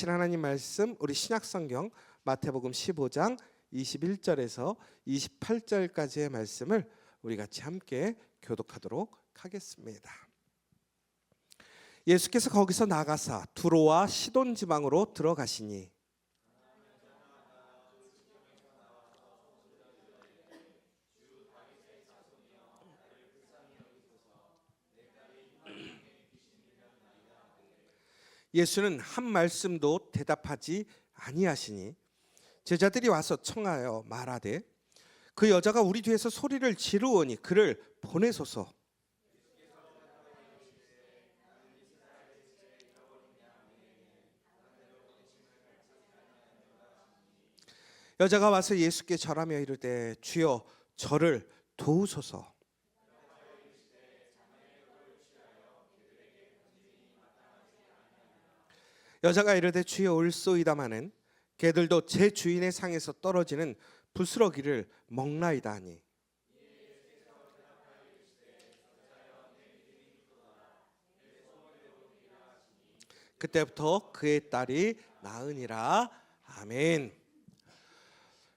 하나님 말씀 우리 신약성경 마태복음 15장 21절에서 28절까지의 말씀을 우리 같이 함께 교독하도록 하겠습니다. 예수께서 거기서 나가사 두로와 시돈 지방으로 들어가시니 예수는 한 말씀도 대답하지 아니하시니 제자들이 와서 청하여 말하되 그 여자가 우리 뒤에서 소리를 지르오니 그를 보내소서. 여자가 와서 예수께 절하며 이르되 주여 저를 도우소서. 여자가 이르되 주여 올소이다마는 개들도 제 주인의 상에서 떨어지는 부스러기를 먹나이다 하니 그때부터 그의 딸이 나으니라. 아멘.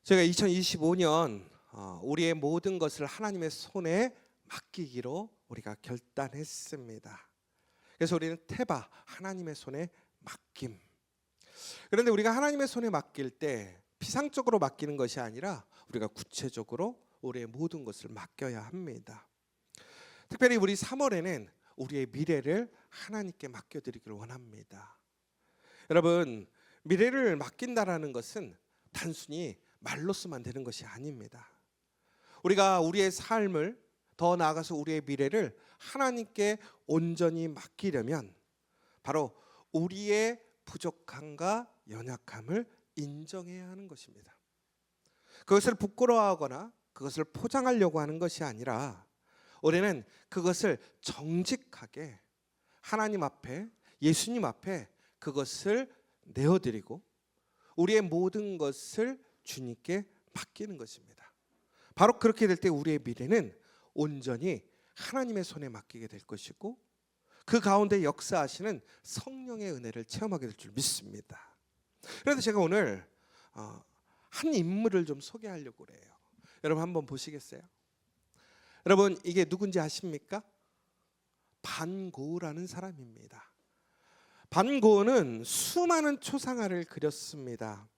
제가 2025년 우리의 모든 것을 하나님의 손에 맡기기로 우리가 결단했습니다. 그래서 우리는 테바, 하나님의 손에 맡김. 그런데 우리가 하나님의 손에 맡길 때 피상적으로 맡기는 것이 아니라 우리가 구체적으로 우리의 모든 것을 맡겨야 합니다. 특별히 우리 3월에는 우리의 미래를 하나님께 맡겨드리기를 원합니다. 여러분, 미래를 맡긴다라는 것은 단순히 말로서만 되는 것이 아닙니다. 우리가 우리의 삶을 더 나아가서 우리의 미래를 하나님께 온전히 맡기려면 바로 우리의 부족함과 연약함을 인정해야 하는 것입니다. 그것을 부끄러워하거나 그것을 포장하려고 하는 것이 아니라 우리는 그것을 정직하게 하나님 앞에, 예수님 앞에 그것을 내어드리고 우리의 모든 것을 주님께 맡기는 것입니다. 바로 그렇게 될 때 우리의 미래는 온전히 하나님의 손에 맡기게 될 것이고 그 가운데 역사하시는 성령의 은혜를 체험하게 될 줄 믿습니다. 그래서 제가 오늘 한 인물을 좀 소개하려고 그래요. 여러분 한번 보시겠어요? 여러분 이게 누군지 아십니까? 반고흐라는 사람입니다. 반고흐는 수많은 초상화를 그렸습니다.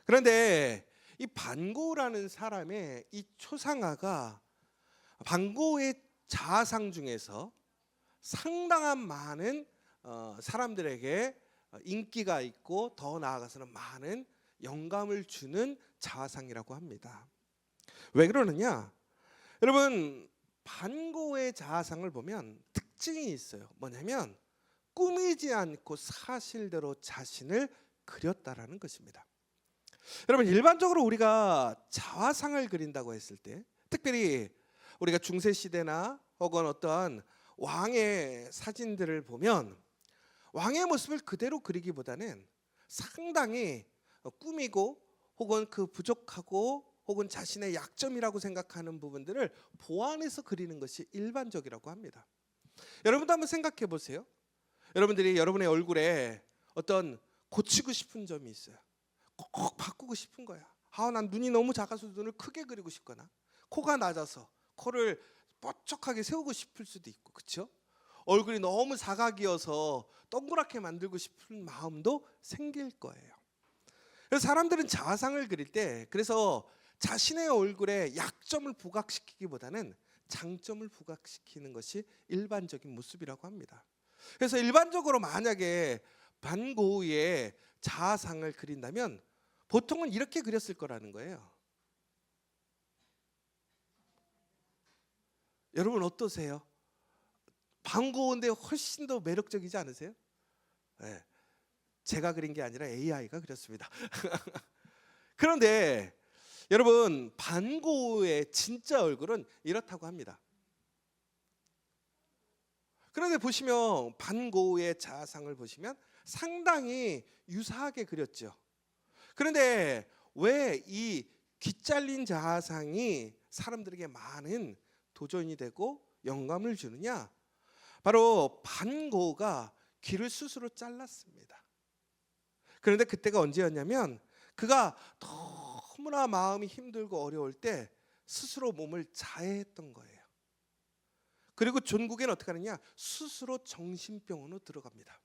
그런데 이 반고흐라는 사람의 이 초상화가 반고흐의 자아상 중에서 상당한 많은 사람들에게 인기가 있고 더 나아가서는 많은 영감을 주는 자화상이라고 합니다. 왜 그러느냐? 여러분 반고흐의 자화상을 보면 특징이 있어요. 뭐냐면 꾸미지 않고 사실대로 자신을 그렸다라는 것입니다. 여러분 일반적으로 우리가 자화상을 그린다고 했을 때 특별히 우리가 중세시대나 혹은 어떠한 왕의 사진들을 보면 왕의 모습을 그대로 그리기보다는 상당히 꾸미고 혹은 그 부족하고 혹은 자신의 약점이라고 생각하는 부분들을 보완해서 그리는 것이 일반적이라고 합니다. 여러분도 한번 생각해 보세요. 여러분들이 여러분의 얼굴에 어떤 고치고 싶은 점이 있어요. 꼭 바꾸고 싶은 거야. 난 눈이 너무 작아서 눈을 크게 그리고 싶거나 코가 낮아서 코를 뾰족하게 세우고 싶을 수도 있고, 그렇죠? 얼굴이 너무 사각이어서 동그랗게 만들고 싶은 마음도 생길 거예요. 그래서 사람들은 자화상을 그릴 때 그래서 자신의 얼굴에 약점을 부각시키기보다는 장점을 부각시키는 것이 일반적인 모습이라고 합니다. 그래서 일반적으로 만약에 반고흐의 자화상을 그린다면 보통은 이렇게 그렸을 거라는 거예요. 여러분 어떠세요? 반고흐인데 훨씬 더 매력적이지 않으세요? 네. 제가 그린 게 아니라 AI가 그렸습니다. 그런데 여러분 반고흐의 진짜 얼굴은 이렇다고 합니다. 그런데 보시면 반고흐의 자화상을 보시면 상당히 유사하게 그렸죠. 그런데 왜 이 귀잘린 자화상이 사람들에게 많은 도전이 되고 영감을 주느냐? 바로 반고흐가 귀를 스스로 잘랐습니다. 그런데 그때가 언제였냐면 그가 너무나 마음이 힘들고 어려울 때 스스로 몸을 자해했던 거예요. 그리고 종국에는 어떻게 하느냐? 스스로 정신병원으로 들어갑니다.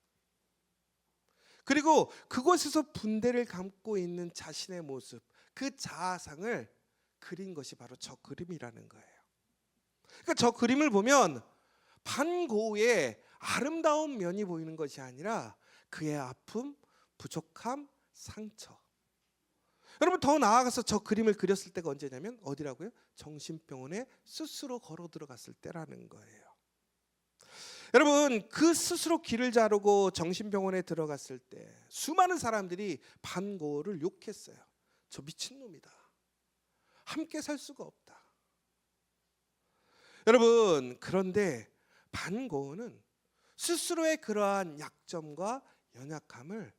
그리고 그곳에서 분대를 감고 있는 자신의 모습, 그 자아상을 그린 것이 바로 저 그림이라는 거예요. 그러니까 저 그림을 보면 반고의 아름다운 면이 보이는 것이 아니라 그의 아픔, 부족함, 상처. 여러분, 더 나아가서 저 그림을 그렸을 때가 언제냐면 어디라고요? 정신병원에 스스로 걸어 들어갔을 때라는 거예요. 여러분, 그 스스로 길을 자르고 정신병원에 들어갔을 때 수많은 사람들이 반고를 욕했어요. 저 미친놈이다. 함께 살 수가 없다. 여러분, 그런데 반고는 스스로의 그러한 약점과 연약함을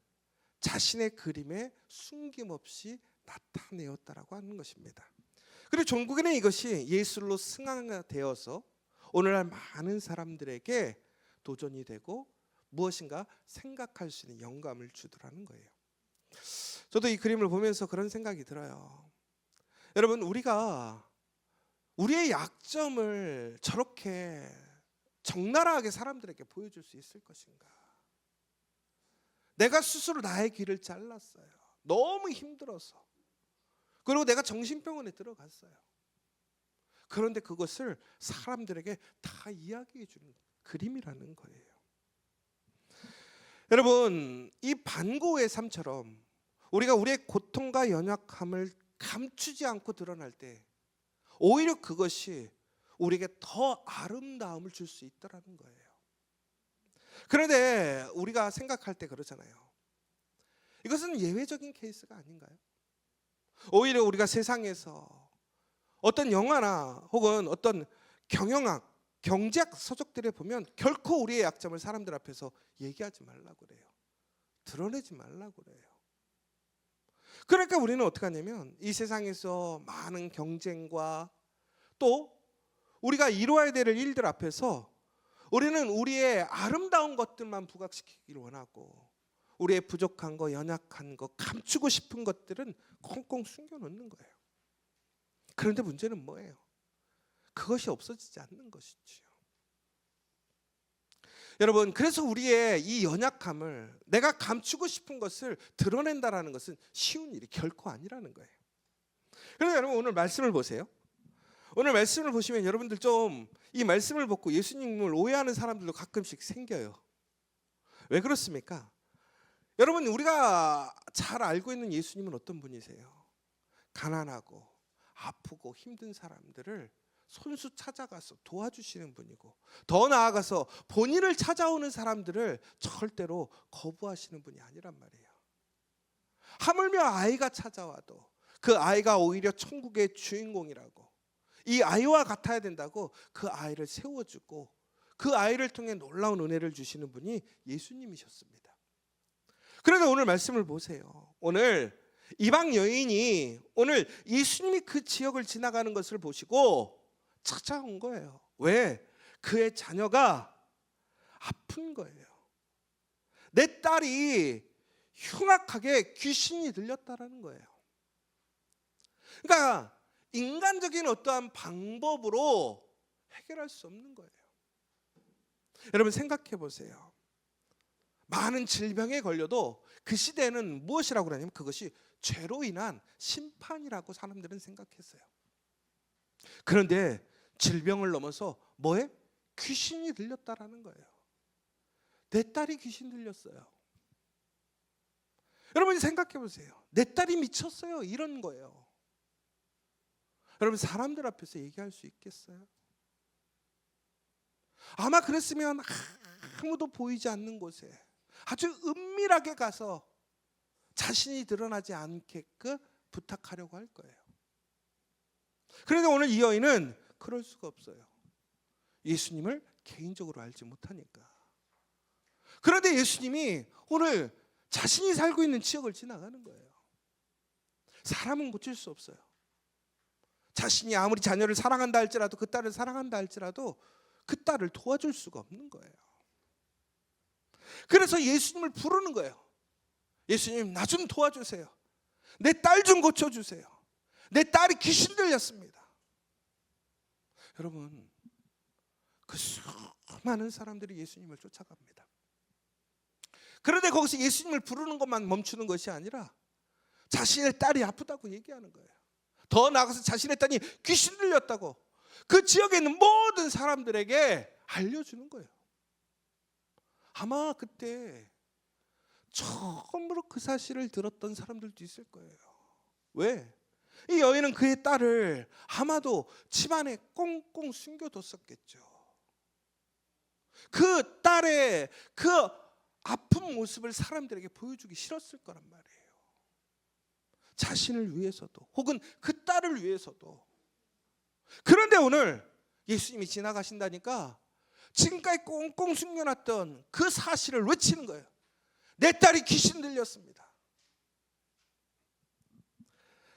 자신의 그림에 숨김없이 나타내었다라고 하는 것입니다. 그리고 종국에는 이것이 예술로 승화되어서 오늘날 많은 사람들에게 도전이 되고 무엇인가 생각할 수 있는 영감을 주더라는 거예요. 저도 이 그림을 보면서 그런 생각이 들어요. 여러분, 우리가 우리의 약점을 저렇게 적나라하게 사람들에게 보여줄 수 있을 것인가? 내가 스스로 나의 길을 잘랐어요. 너무 힘들어서. 그리고 내가 정신병원에 들어갔어요. 그런데 그것을 사람들에게 다 이야기해 주는 그림이라는 거예요. 여러분, 이 반고의 삶처럼 우리가 우리의 고통과 연약함을 감추지 않고 드러날 때 오히려 그것이 우리에게 더 아름다움을 줄 수 있다라는 거예요. 그런데 우리가 생각할 때 그러잖아요. 이것은 예외적인 케이스가 아닌가요? 오히려 우리가 세상에서 어떤 영화나 혹은 어떤 경영학, 경제학 서적들에 보면 결코 우리의 약점을 사람들 앞에서 얘기하지 말라고 그래요. 드러내지 말라고 그래요. 그러니까 우리는 어떻게 하냐면 이 세상에서 많은 경쟁과 또 우리가 이루어야 될 일들 앞에서 우리는 우리의 아름다운 것들만 부각시키기를 원하고 우리의 부족한 거, 연약한 거, 감추고 싶은 것들은 꽁꽁 숨겨놓는 거예요. 그런데 문제는 뭐예요? 그것이 없어지지 않는 것이지요. 여러분, 그래서 우리의 이 연약함을 내가 감추고 싶은 것을 드러낸다라는 것은 쉬운 일이 결코 아니라는 거예요. 그래서 여러분, 오늘 말씀을 보세요. 오늘 말씀을 보시면 여러분들 좀 이 말씀을 보고 예수님을 오해하는 사람들도 가끔씩 생겨요. 왜 그렇습니까? 여러분, 우리가 잘 알고 있는 예수님은 어떤 분이세요? 가난하고 아프고 힘든 사람들을 손수 찾아가서 도와주시는 분이고, 더 나아가서 본인을 찾아오는 사람들을 절대로 거부하시는 분이 아니란 말이에요. 하물며 아이가 찾아와도 그 아이가 오히려 천국의 주인공이라고, 이 아이와 같아야 된다고 그 아이를 세워주고 그 아이를 통해 놀라운 은혜를 주시는 분이 예수님이셨습니다. 그런데 오늘 말씀을 보세요. 오늘 이방 여인이 오늘 예수님이 그 지역을 지나가는 것을 보시고 찾아온 거예요. 왜? 그의 자녀가 아픈 거예요. 내 딸이 흉악하게 귀신이 들렸다라는 거예요. 그러니까 인간적인 어떠한 방법으로 해결할 수 없는 거예요. 여러분, 생각해 보세요. 많은 질병에 걸려도 그 시대에는 무엇이라고 그러냐면 그것이 죄로 인한 심판이라고 사람들은 생각했어요. 그런데 질병을 넘어서 뭐에? 귀신이 들렸다라는 거예요. 내 딸이 귀신 들렸어요. 여러분, 생각해 보세요. 내 딸이 미쳤어요. 이런 거예요. 여러분, 사람들 앞에서 얘기할 수 있겠어요? 아마 그랬으면 아무도 보이지 않는 곳에 아주 은밀하게 가서 자신이 드러나지 않게끔 부탁하려고 할 거예요. 그런데 오늘 이 여인은 그럴 수가 없어요. 예수님을 개인적으로 알지 못하니까. 그런데 예수님이 오늘 자신이 살고 있는 지역을 지나가는 거예요. 사람은 고칠 수 없어요. 자신이 아무리 자녀를 사랑한다 할지라도, 그 딸을 사랑한다 할지라도 그 딸을 도와줄 수가 없는 거예요. 그래서 예수님을 부르는 거예요. 예수님 나 좀 도와주세요. 내 딸 좀 고쳐주세요. 내 딸이 귀신 들렸습니다. 여러분, 그 수많은 사람들이 예수님을 쫓아갑니다. 그런데 거기서 예수님을 부르는 것만 멈추는 것이 아니라 자신의 딸이 아프다고 얘기하는 거예요. 더 나아가서 자신의 딸이 귀신 들렸다고 그 지역에 있는 모든 사람들에게 알려주는 거예요. 아마 그때 처음으로 그 사실을 들었던 사람들도 있을 거예요. 왜? 이 여인은 그의 딸을 아마도 집안에 꽁꽁 숨겨뒀었겠죠. 그 딸의 그 아픈 모습을 사람들에게 보여주기 싫었을 거란 말이에요. 자신을 위해서도 혹은 그 딸을 위해서도. 그런데 오늘 예수님이 지나가신다니까 지금까지 꽁꽁 숨겨놨던 그 사실을 외치는 거예요. 내 딸이 귀신 들렸습니다.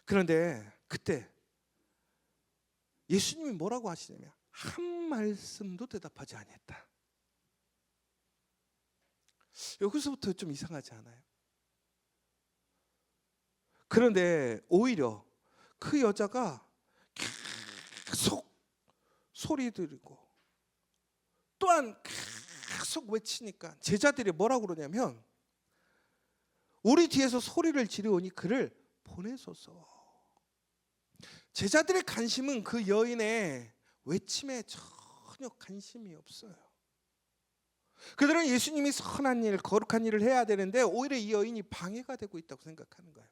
그런데 그때 예수님이 뭐라고 하시냐면 한 말씀도 대답하지 아니했다. 여기서부터 좀 이상하지 않아요? 그런데 오히려 그 여자가 계속 소리 지르고 또한 계속 외치니까 제자들이 뭐라고 그러냐면 우리 뒤에서 소리를 지르오니 그를 보내소서. 제자들의 관심은 그 여인의 외침에 전혀 관심이 없어요. 그들은 예수님이 선한 일, 거룩한 일을 해야 되는데 오히려 이 여인이 방해가 되고 있다고 생각하는 거예요.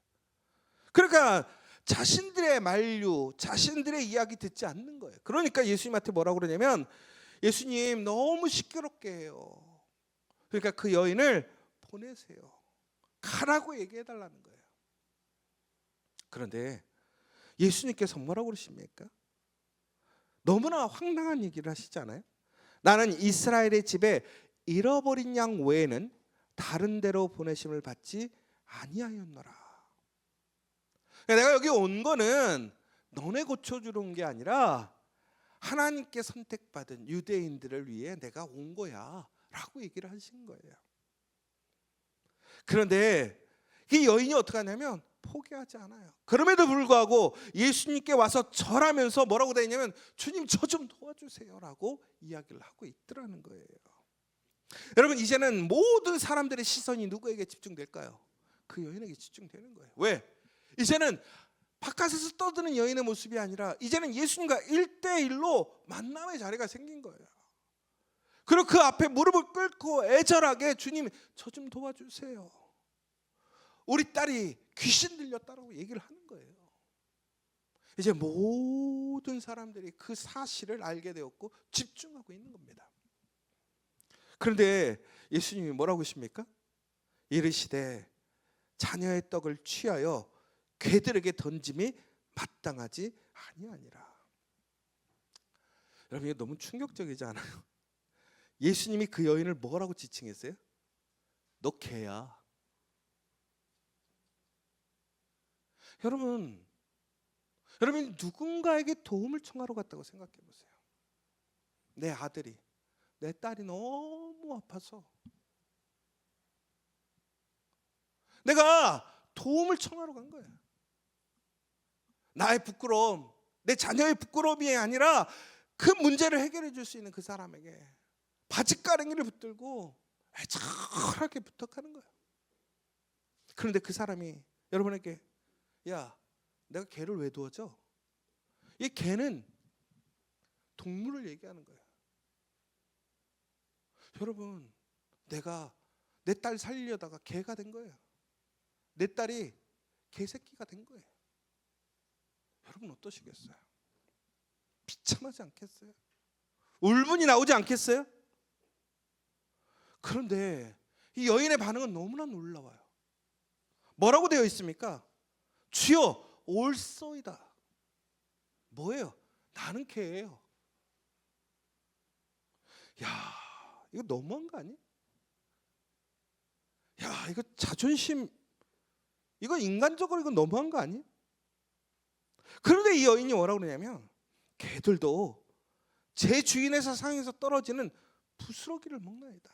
그러니까 자신들의 만류, 자신들의 이야기 듣지 않는 거예요. 그러니까 예수님한테 뭐라고 그러냐면 예수님 너무 시끄럽게 해요. 그러니까 그 여인을 보내세요. 가라고 얘기해달라는 거예요. 그런데 예수님께서 뭐라고 그러십니까? 너무나 황당한 얘기를 하시잖아요. 나는 이스라엘의 집에 잃어버린 양 외에는 다른 데로 보내심을 받지 아니하였노라. 내가 여기 온 거는 너네 고쳐주러 온 게 아니라 하나님께 선택받은 유대인들을 위해 내가 온 거야 라고 얘기를 하신 거예요. 그런데 이 여인이 어떻게 하냐면 포기하지 않아요. 그럼에도 불구하고 예수님께 와서 절하면서 뭐라고 되냐면 주님 저 좀 도와주세요 라고 이야기를 하고 있더라는 거예요. 여러분 이제는 모든 사람들의 시선이 누구에게 집중될까요? 그 여인에게 집중되는 거예요. 왜? 이제는 바깥에서 떠드는 여인의 모습이 아니라 이제는 예수님과 1대1로 만남의 자리가 생긴 거예요. 그리고 그 앞에 무릎을 꿇고 애절하게 주님 저 좀 도와주세요. 우리 딸이 귀신 들렸다라고 얘기를 하는 거예요. 이제 모든 사람들이 그 사실을 알게 되었고 집중하고 있는 겁니다. 그런데 예수님이 뭐라고 하십니까? 이르시되 자녀의 떡을 취하여 개들에게 던짐이 마땅하지 아니하니라. 여러분 이게 너무 충격적이지 않아요? 예수님이 그 여인을 뭐라고 지칭했어요? 너 개야. 여러분 누군가에게 도움을 청하러 갔다고 생각해 보세요. 내 아들이, 내 딸이 너무 아파서 내가 도움을 청하러 간 거예요. 나의 부끄러움, 내 자녀의 부끄러움이 아니라 그 문제를 해결해 줄 수 있는 그 사람에게 바짓가랭이를 붙들고 애절하게 부탁하는 거예요. 그런데 그 사람이 여러분에게 야, 내가 개를 왜 도와줘? 이 개는 동물을 얘기하는 거예요. 여러분, 내가 내 딸 살리려다가 개가 된 거예요. 내 딸이 개새끼가 된 거예요. 여러분 어떠시겠어요? 비참하지 않겠어요? 울분이 나오지 않겠어요? 그런데 이 여인의 반응은 너무나 놀라워요. 뭐라고 되어 있습니까? 주여 올소이다. 뭐예요? 나는 개예요. 야, 이거 너무한 거 아니? 야, 이거 자존심, 이거 인간적으로 이거 너무한 거 아니? 그런데 이 여인이 뭐라고 그러냐면 개들도 제 주인의 사상에서 떨어지는 부스러기를 먹나이다.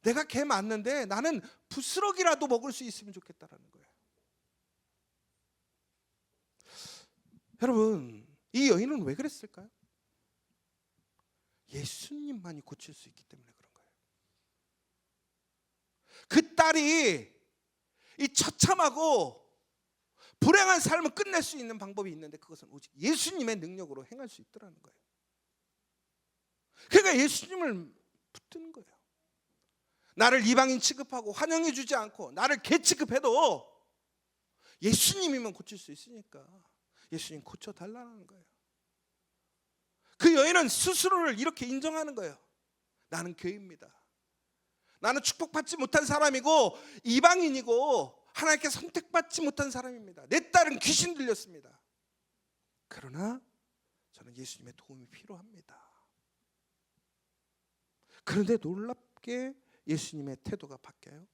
내가 개 맞는데 나는 부스러기라도 먹을 수 있으면 좋겠다라는 거예요. 여러분, 이 여인은 왜 그랬을까요? 예수님만이 고칠 수 있기 때문에 그런 거예요. 그 딸이 이 처참하고 불행한 삶을 끝낼 수 있는 방법이 있는데 그것은 오직 예수님의 능력으로 행할 수 있더라는 거예요. 그러니까 예수님을 붙드는 거예요. 나를 이방인 취급하고 환영해 주지 않고 나를 개 취급해도 예수님이면 고칠 수 있으니까 예수님 고쳐달라는 거예요. 그 여인은 스스로를 이렇게 인정하는 거예요. 나는 죄입니다. 나는 축복받지 못한 사람이고 이방인이고 하나님께 선택받지 못한 사람입니다. 내 딸은 귀신 들렸습니다. 그러나 저는 예수님의 도움이 필요합니다. 그런데 놀랍게 예수님의 태도가 바뀌어요.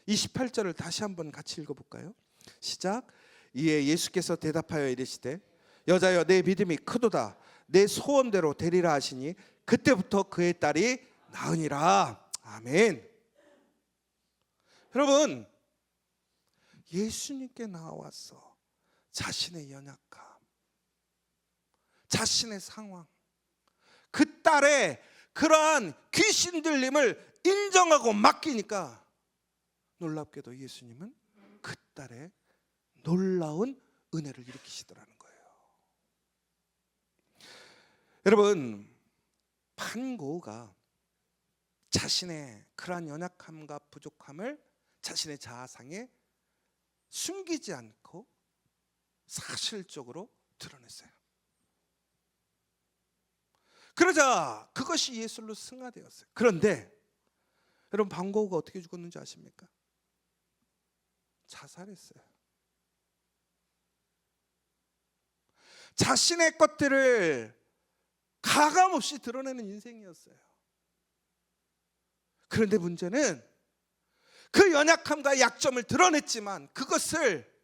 28절을 다시 한번 같이 읽어볼까요? 시작. 이에 예수께서 대답하여 이르시되 여자여 내 믿음이 크도다. 내 소원대로 되리라 하시니 그때부터 그의 딸이 나으니라. 아멘. 여러분, 예수님께 나와서 자신의 연약함, 자신의 상황, 그 딸의 그러한 귀신 들림을 인정하고 맡기니까 놀랍게도 예수님은 그 딸의 놀라운 은혜를 일으키시더라는 거예요. 여러분, 판고가 자신의 그러한 연약함과 부족함을 자신의 자아상에 숨기지 않고 사실적으로 드러냈어요. 그러자 그것이 예술로 승화되었어요. 그런데 여러분, 판고가 어떻게 죽었는지 아십니까? 자살했어요. 자신의 것들을 가감없이 드러내는 인생이었어요. 그런데 문제는 그 연약함과 약점을 드러냈지만 그것을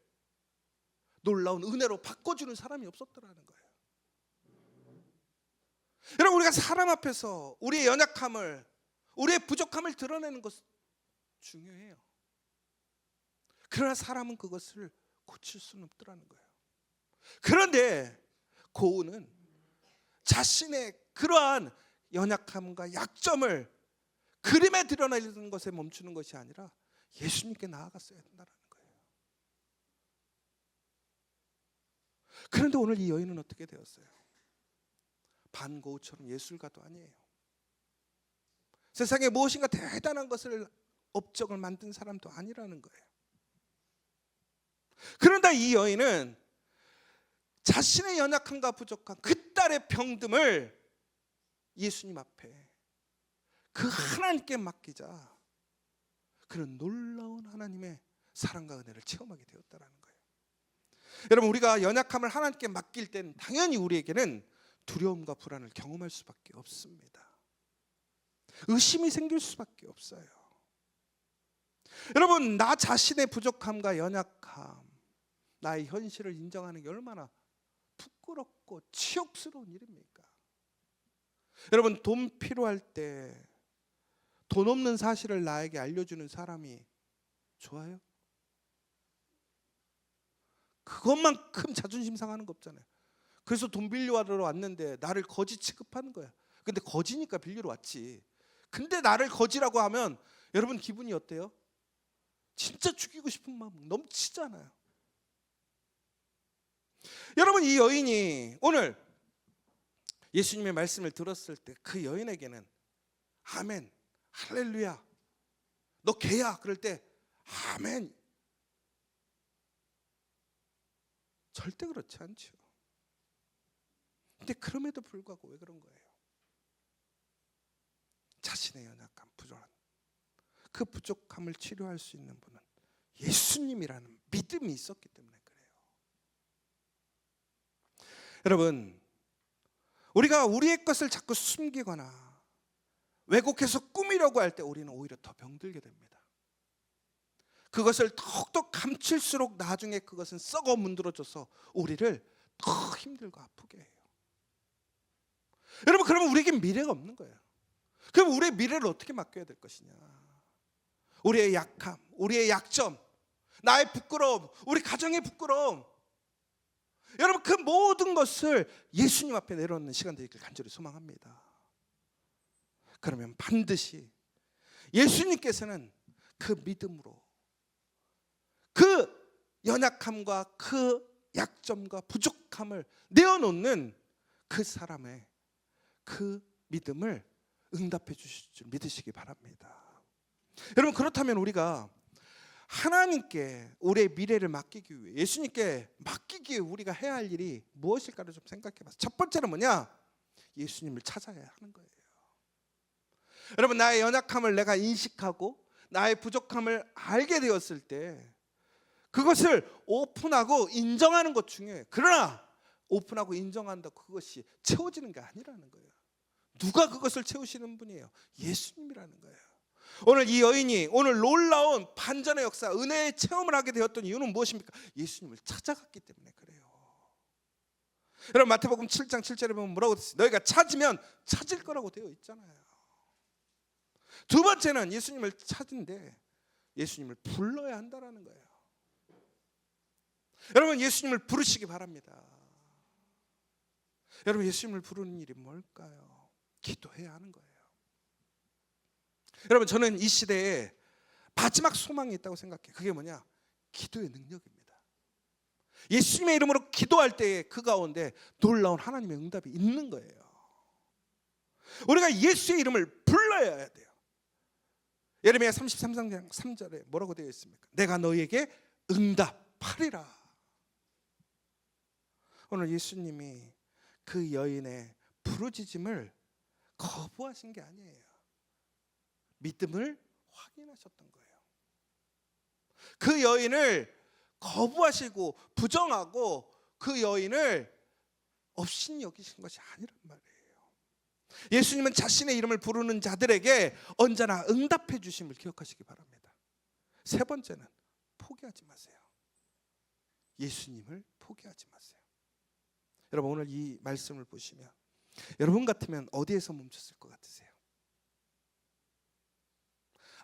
놀라운 은혜로 바꿔주는 사람이 없었더라는 거예요. 여러분, 우리가 사람 앞에서 우리의 연약함을, 우리의 부족함을 드러내는 것은 중요해요. 그러나 사람은 그것을 고칠 수는 없더라는 거예요. 그런데 고은은 자신의 그러한 연약함과 약점을 그림에 드러내는 것에 멈추는 것이 아니라 예수님께 나아갔어야 된다는 거예요. 그런데 오늘 이 여인은 어떻게 되었어요? 반고우처럼 예술가도 아니에요. 세상에 무엇인가 대단한 것을 업적을 만든 사람도 아니라는 거예요. 그런데 이 여인은 자신의 연약함과 부족함, 그 딸의 병듦을 예수님 앞에 그 하나님께 맡기자 그런 놀라운 하나님의 사랑과 은혜를 체험하게 되었다는 거예요. 여러분, 우리가 연약함을 하나님께 맡길 땐 당연히 우리에게는 두려움과 불안을 경험할 수밖에 없습니다. 의심이 생길 수밖에 없어요. 여러분, 나 자신의 부족함과 연약함, 나의 현실을 인정하는 게 얼마나 부끄럽고 치욕스러운 일입니까? 여러분, 돈 필요할 때 돈 없는 사실을 나에게 알려주는 사람이 좋아요? 그것만큼 자존심 상하는 거 없잖아요. 그래서 돈 빌려하러 왔는데 나를 거지 취급하는 거야. 근데 거지니까 빌리러 왔지. 근데 나를 거지라고 하면 여러분 기분이 어때요? 진짜 죽이고 싶은 마음 넘치잖아요. 여러분, 이 여인이 오늘 예수님의 말씀을 들었을 때 그 여인에게는 아멘, 할렐루야, 너 개야 그럴 때 아멘, 절대 그렇지 않죠. 근데 그럼에도 불구하고 왜 그런 거예요? 자신의 연약함, 부족함, 그 부족함을 치료할 수 있는 분은 예수님이라는 믿음이 있었기 때문에 그래요. 여러분, 우리가 우리의 것을 자꾸 숨기거나 왜곡해서 꾸미려고 할 때 우리는 오히려 더 병들게 됩니다. 그것을 더욱더 감출수록 나중에 그것은 썩어 문드러져서 우리를 더 힘들고 아프게 해요. 여러분, 그러면 우리에게 미래가 없는 거예요. 그럼 우리의 미래를 어떻게 맡겨야 될 것이냐? 우리의 약함, 우리의 약점, 나의 부끄러움, 우리 가정의 부끄러움, 여러분 그 모든 것을 예수님 앞에 내려놓는 시간 되기를 간절히 소망합니다. 그러면 반드시 예수님께서는 그 믿음으로 그 연약함과 그 약점과 부족함을 내어놓는 그 사람의 그 믿음을 응답해 주실 줄 믿으시기 바랍니다. 여러분 그렇다면 우리가 하나님께 우리의 미래를 맡기기 위해, 예수님께 맡기기 위해 우리가 해야 할 일이 무엇일까를 좀 생각해 봐서 첫 번째는 뭐냐? 예수님을 찾아야 하는 거예요. 여러분 나의 연약함을 내가 인식하고 나의 부족함을 알게 되었을 때 그것을 오픈하고 인정하는 것 중에, 그러나 오픈하고 인정한다고 그것이 채워지는 게 아니라는 거예요. 누가 그것을 채우시는 분이에요? 예수님이라는 거예요. 오늘 이 여인이 오늘 놀라운 반전의 역사, 은혜의 체험을 하게 되었던 이유는 무엇입니까? 예수님을 찾아갔기 때문에 그래요. 여러분 마태복음 7장 7절에 보면 뭐라고 됐어요? 너희가 찾으면 찾을 거라고 되어 있잖아요. 두 번째는 예수님을 찾은데 예수님을 불러야 한다는 거예요. 여러분 예수님을 부르시기 바랍니다. 여러분 예수님을 부르는 일이 뭘까요? 기도해야 하는 거예요. 여러분 저는 이 시대에 마지막 소망이 있다고 생각해요. 그게 뭐냐? 기도의 능력입니다. 예수님의 이름으로 기도할 때에 그 가운데 놀라운 하나님의 응답이 있는 거예요. 우리가 예수의 이름을 불러야 돼요. 예레미야 33장 3절에 뭐라고 되어 있습니까? 내가 너희에게 응답하리라. 오늘 예수님이 그 여인의 부르짖음을 거부하신 게 아니에요. 믿음을 확인하셨던 거예요. 그 여인을 거부하시고 부정하고 그 여인을 없인 여기신 것이 아니란 말이에요. 예수님은 자신의 이름을 부르는 자들에게 언제나 응답해 주심을 기억하시기 바랍니다. 세 번째는 포기하지 마세요. 예수님을 포기하지 마세요. 여러분 오늘 이 말씀을 보시면 여러분 같으면 어디에서 멈췄을 것 같으세요?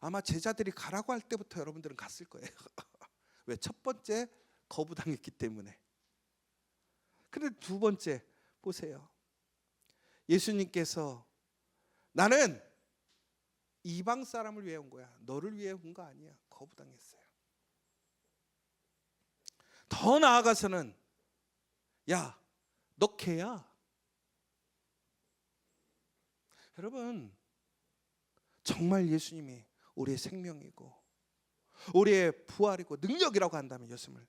아마 제자들이 가라고 할 때부터 여러분들은 갔을 거예요. 왜? 첫 번째 거부당했기 때문에. 그런데 두 번째 보세요. 예수님께서 나는 이방 사람을 위해 온 거야, 너를 위해 온 거 아니야. 거부당했어요. 더 나아가서는 야, 너 개야. 여러분 정말 예수님이 우리의 생명이고 우리의 부활이고 능력이라고 한다면 예수님을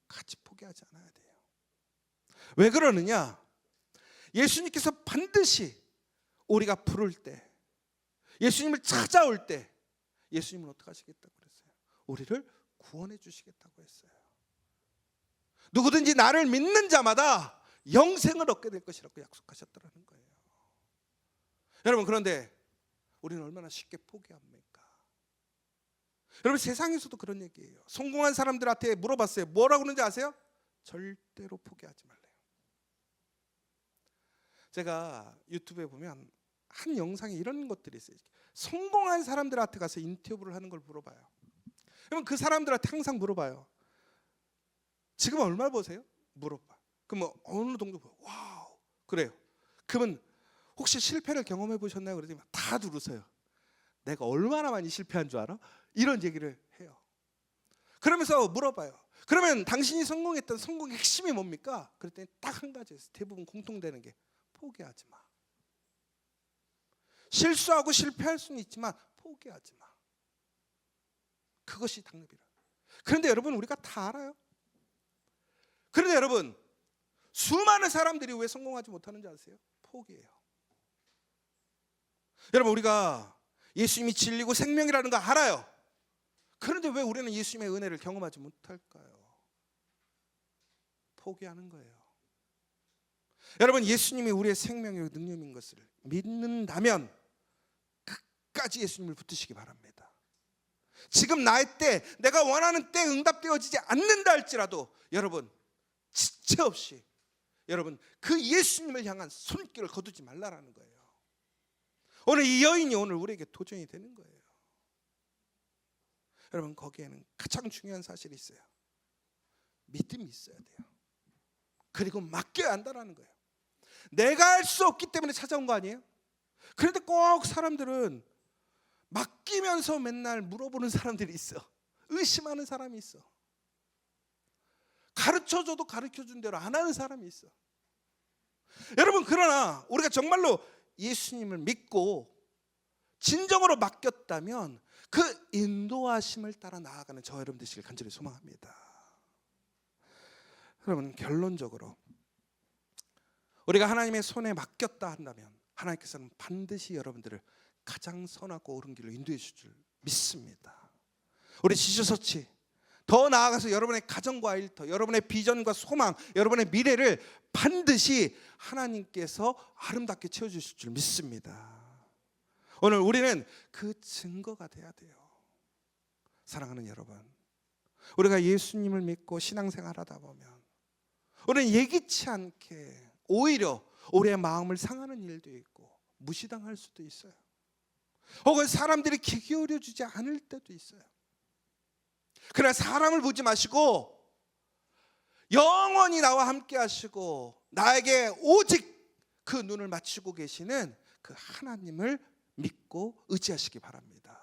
같이 포기하지 않아야 돼요. 왜 그러느냐? 예수님께서 반드시 우리가 부를 때, 예수님을 찾아올 때 예수님은 어떻게 하시겠다고 그랬어요? 우리를 구원해 주시겠다고 했어요. 누구든지 나를 믿는 자마다 영생을 얻게 될 것이라고 약속하셨더라는 거예요. 여러분 그런데 우리는 얼마나 쉽게 포기합니까? 여러분 세상에서도 그런 얘기예요. 성공한 사람들한테 물어봤어요. 뭐라고 그러는지 아세요? 절대로 포기하지 말래요. 제가 유튜브에 보면 한 영상에 이런 것들이 있어요. 성공한 사람들한테 가서 인터뷰를 하는 걸 물어봐요. 그러면 그 사람들한테 항상 물어봐요. 지금 얼마 버세요? 물어봐. 그럼 뭐 어느 정도 보여? 와우. 그래요. 그러면 혹시 실패를 경험해 보셨나요? 그러더니 다 누르세요. 내가 얼마나 많이 실패한 줄 알아? 이런 얘기를 해요. 그러면서 물어봐요. 그러면 당신이 성공했던 성공의 핵심이 뭡니까? 그랬더니 딱 한 가지였어요. 대부분 공통되는 게 포기하지 마. 실수하고 실패할 수는 있지만 포기하지 마. 그것이 당답이라. 그런데 여러분 우리가 다 알아요. 그런데 여러분 수많은 사람들이 왜 성공하지 못하는지 아세요? 포기해요. 여러분 우리가 예수님이 진리고 생명이라는 거 알아요. 그런데 왜 우리는 예수님의 은혜를 경험하지 못할까요? 포기하는 거예요. 여러분 예수님이 우리의 생명이고 능력인 것을 믿는다면 끝까지 예수님을 붙드시기 바랍니다. 지금 나의 때, 내가 원하는 때 응답되어지지 않는다 할지라도 여러분 지체 없이 여러분 그 예수님을 향한 손길을 거두지 말라라는 거예요. 오늘 이 여인이 오늘 우리에게 도전이 되는 거예요. 여러분, 거기에는 가장 중요한 사실이 있어요. 믿음이 있어야 돼요. 그리고 맡겨야 한다는 거예요. 내가 할 수 없기 때문에 찾아온 거 아니에요? 그런데 꼭 사람들은 맡기면서 맨날 물어보는 사람들이 있어. 의심하는 사람이 있어. 가르쳐줘도 가르쳐준 대로 안 하는 사람이 있어. 여러분, 그러나 우리가 정말로 예수님을 믿고 진정으로 맡겼다면 그 인도하심을 따라 나아가는 저 여러분 되시길 간절히 소망합니다. 여러분, 결론적으로 우리가 하나님의 손에 맡겼다 한다면 하나님께서는 반드시 여러분들을 가장 선하고 옳은 길로 인도해 주실 줄 믿습니다. 우리 지주서치 더 나아가서 여러분의 가정과 일터, 여러분의 비전과 소망, 여러분의 미래를 반드시 하나님께서 아름답게 채워주실 줄 믿습니다. 오늘 우리는 그 증거가 돼야 돼요. 사랑하는 여러분, 우리가 예수님을 믿고 신앙생활하다 보면 우리는 예기치 않게 오히려 우리의 마음을 상하는 일도 있고 무시당할 수도 있어요. 혹은 사람들이 귀 기울여주지 않을 때도 있어요. 그러나 사람을 보지 마시고 영원히 나와 함께 하시고 나에게 오직 그 눈을 맞추고 계시는 그 하나님을 믿고 의지하시기 바랍니다.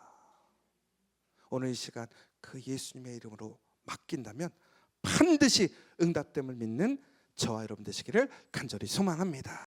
오늘 이 시간 그 예수님의 이름으로 맡긴다면 반드시 응답됨을 믿는 저와 여러분 되시기를 간절히 소망합니다.